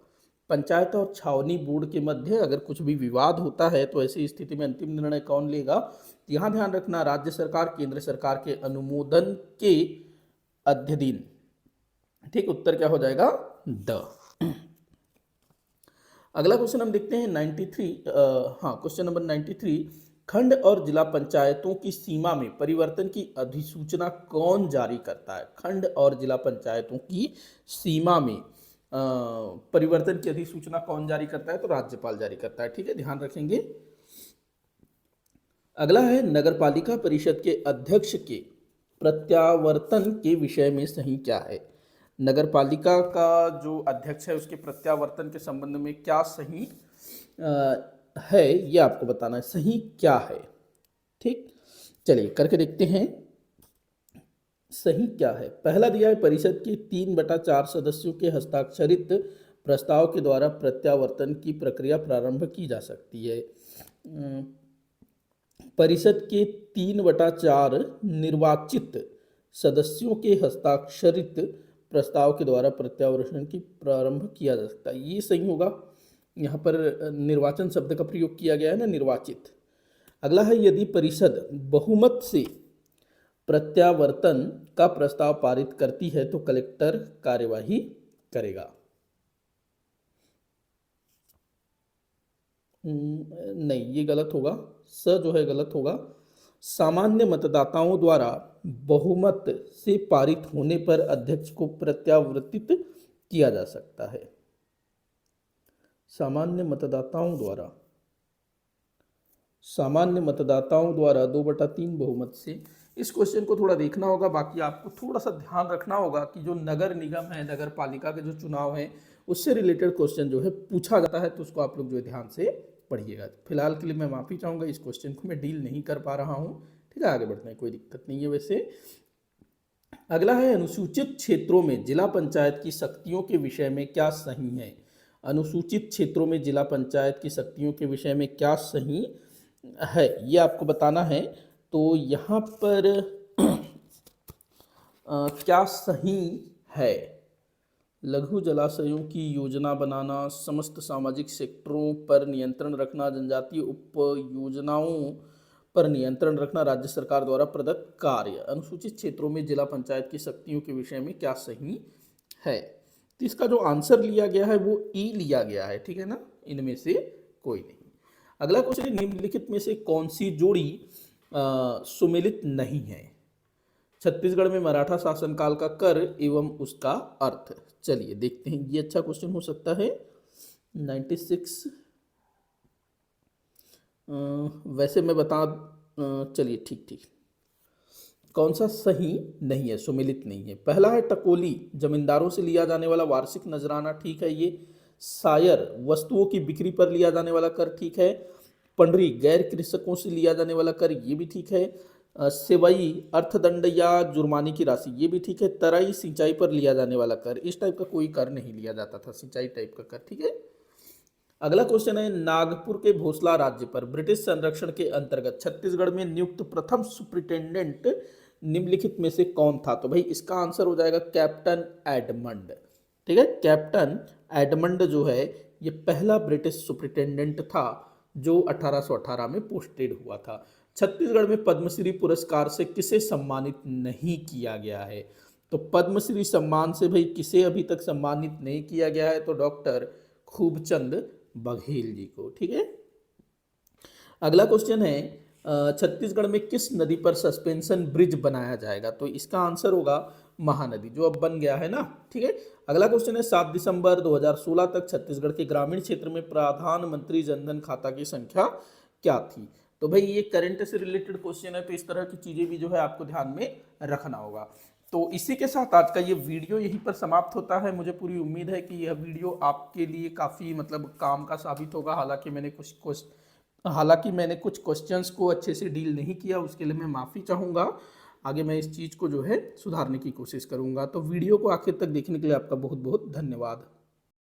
पंचायत और छावनी बोर्ड के मध्य अगर कुछ भी विवाद होता है तो ऐसी स्थिति में अंतिम निर्णय कौन लेगा। यहाँ ध्यान रखना, राज्य सरकार केंद्र सरकार के अनुमोदन के अध्ययन। ठीक, उत्तर क्या हो जाएगा, द। अगला क्वेश्चन हम देखते हैं 93, क्वेश्चन नंबर 93, खंड और जिला पंचायतों की सीमा में परिवर्तन की अधिसूचना कौन जारी करता है। खंड और जिला पंचायतों की सीमा में परिवर्तन की अधिसूचना कौन जारी करता है, तो राज्यपाल जारी करता है। ठीक है, ध्यान रखेंगे। अगला है, नगरपालिका परिषद के अध्यक्ष के प्रत्यावर्तन के विषय में सही क्या है। नगरपालिका का जो अध्यक्ष है उसके प्रत्यावर्तन के संबंध में क्या सही है, ये आपको बताना है, सही क्या है। ठीक, चलिए करके देखते हैं सही क्या है। पहला दिया है, परिषद के 3/4 सदस्यों के हस्ताक्षरित प्रस्ताव के द्वारा प्रत्यावर्तन की प्रक्रिया प्रारंभ की जा सकती है। परिषद के 3/4 निर्वाचित सदस्यों के हस्ताक्षरित प्रस्ताव के द्वारा प्रत्यावर्तन की प्रारंभ किया जा सकता है। ये सही होगा। यहाँ पर निर्वाचन शब्द का प्रयोग किया गया है ना, निर्वाचित। अगला है, यदि परिषद बहुमत से प्रत्यावर्तन का प्रस्ताव पारित करती है तो कलेक्टर कार्यवाही करेगा। नहीं, ये गलत होगा। स जो है गलत होगा। सामान्य मतदाताओं द्वारा बहुमत से पारित होने पर अध्यक्ष को प्रत्यावर्तित किया जा सकता है। सामान्य मतदाताओं द्वारा 2/3 बहुमत से। इस क्वेश्चन को थोड़ा देखना होगा। बाकी आपको थोड़ा सा ध्यान रखना होगा कि जो नगर निगम है, नगर पालिका के जो चुनाव है, उससे रिलेटेड क्वेश्चन जो है पूछा जाता है, तो उसको आप लोग जो है ध्यान से पढ़िएगा। फिलहाल के लिए मैं माफ़ी चाहूँगा, इस क्वेश्चन को मैं डील नहीं कर पा रहा हूँ। ठीक है, आगे बढ़ते हैं, कोई दिक्कत नहीं है। वैसे अगला है, अनुसूचित क्षेत्रों में जिला पंचायत की शक्तियों के विषय में क्या सही है। अनुसूचित क्षेत्रों में जिला पंचायत की शक्तियों के विषय में क्या सही है, ये आपको बताना है। तो यहाँ पर क्या सही है, लघु जलाशयों की योजना बनाना, समस्त सामाजिक सेक्टरों पर नियंत्रण रखना, जनजातीय उप योजनाओं पर नियंत्रण रखना, राज्य सरकार द्वारा प्रदत्त कार्य। अनुसूचित क्षेत्रों में जिला पंचायत की शक्तियों के विषय में क्या सही है। तो इसका जो आंसर लिया गया है वो ई लिया गया है। ठीक है ना, इनमें से कोई नहीं। अगला क्वेश्चन, निम्नलिखित में से कौन सी जोड़ी सुमेलित नहीं है। छत्तीसगढ़ में मराठा शासनकाल का कर एवं उसका अर्थ। चलिए देखते हैं, ये अच्छा क्वेश्चन हो सकता है। 96 वैसे मैं बता चलिए ठीक कौन सा सही नहीं है, सुमेलित नहीं है। पहला है, टकोली जमींदारों से लिया जाने वाला वार्षिक नजराना, ठीक है ये। सायर वस्तुओं की बिक्री पर लिया जाने वाला कर, ठीक है। पंडरी गैर कृषकों से लिया जाने वाला कर, ये भी ठीक है। सेवई अर्थदंड या जुर्माने की राशि, ये भी ठीक है। तराई सिंचाई पर लिया जाने वाला कर, इस टाइप का कोई कर नहीं लिया जाता था, सिंचाई टाइप का कर, ठीक है। अगला क्वेश्चन है, नागपुर के भोसला राज्य पर ब्रिटिश संरक्षण के अंतर्गत छत्तीसगढ़ में नियुक्त प्रथम सुप्रिटेंडेंट निम्नलिखित में से कौन था। तो भाई इसका आंसर हो जाएगा कैप्टन एडमंड। ठीक है, कैप्टन एडमंड जो है ये पहला ब्रिटिश सुप्रिटेंडेंट था जो 1818 में पोस्टेड हुआ था। छत्तीसगढ़ में पद्मश्री पुरस्कार से किसे सम्मानित नहीं किया गया है। तो पद्मश्री सम्मान से भाई किसे अभी तक सम्मानित नहीं किया गया है, तो डॉक्टर खूबचंद बघेल जी को। ठीक है, अगला क्वेश्चन है, छत्तीसगढ़ में किस नदी पर सस्पेंशन ब्रिज बनाया जाएगा। तो इसका आंसर होगा महानदी, जो अब बन गया है ना। ठीक है, अगला क्वेश्चन है, 7 दिसंबर 2016 तक छत्तीसगढ़ के ग्रामीण क्षेत्र में प्रधानमंत्री जनधन खाता की संख्या क्या थी। तो भाई ये करंट से रिलेटेड क्वेश्चन है, तो इस तरह की चीजें भी जो है आपको ध्यान में रखना होगा। तो इसी के साथ आज का ये वीडियो यहीं पर समाप्त होता है। मुझे पूरी उम्मीद है कि यह वीडियो आपके लिए काफ़ी मतलब काम का साबित होगा। हालांकि मैंने कुछ क्वेश्चंस को अच्छे से डील नहीं किया, उसके लिए मैं माफ़ी चाहूँगा। आगे मैं इस चीज़ को जो है सुधारने की कोशिश करूँगा। तो वीडियो को आखिर तक देखने के लिए आपका बहुत बहुत धन्यवाद।